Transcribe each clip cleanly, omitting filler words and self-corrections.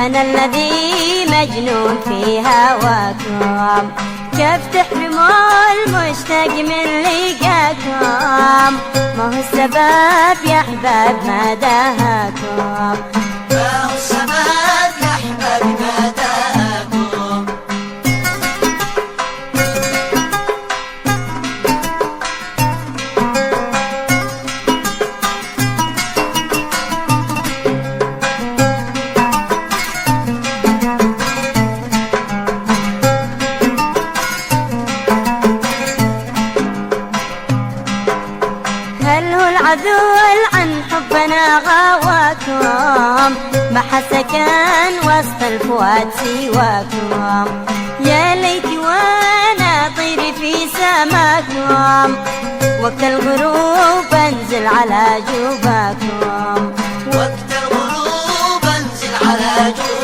أنا الذي مجنون في هواكم، كيف تحرموا المشتاق من لقاكم؟ ما هو السبب يا أحباب ما دهاكم، ما هو السبب يا أحباب ما دهاكم. هل هو العدو عن حبنا غواكم؟ ما حسكن وسط الفؤاد سواكم، يا ليتي وانا طيري في سماكم، وقت الغروب انزل على جوباكم، وقت الغروب انزل على جوباكم.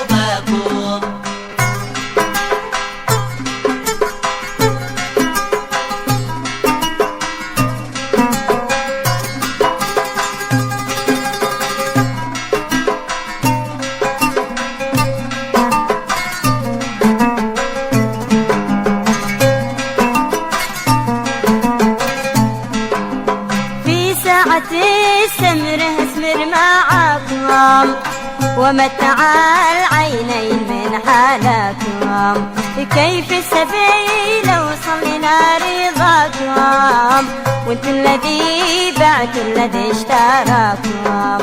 السمر اسمر معاكم، ومتع العينين من حالكم، كيف السبيل اوصل لنار رضاكم، وانت الذي بعت الذي اشتراكم.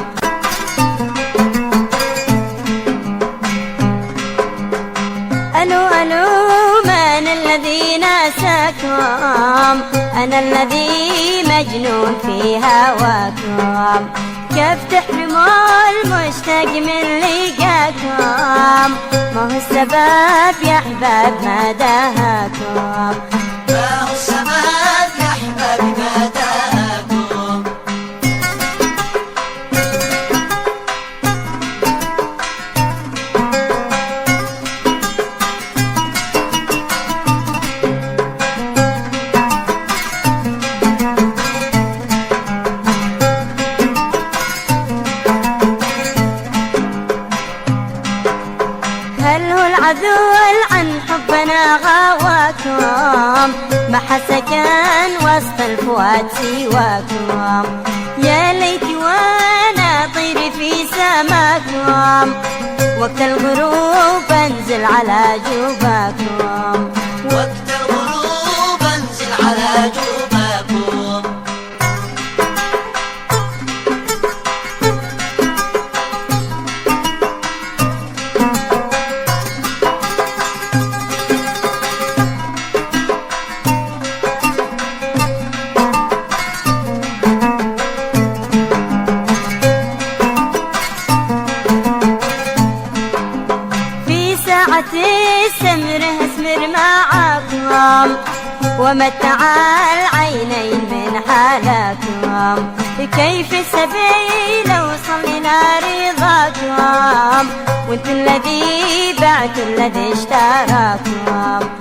ألو ألو من الذي ناساكم؟ أنا الذي مجنون في هواكم، كيف تحرموا المشتاق من لقاكم؟ ما هو السبب يا أحباب ما دهاكم، ما هو السبب يا أحباب ما دهاكم. هل هو العدو عن حبنا غواكم؟ ما حسكن وسط الفؤاد سواكم، يا ليتي وانا طيري في سماكم، وقت الغروب انزل على جوباكم، وقت الغروب انزل على جوباكم. السمر اسمر معاكم، ومتع العينين من حالكم، كيف السبيل اوصل لنار رضاكم، وانت الذي بعت الذي اشتراكم.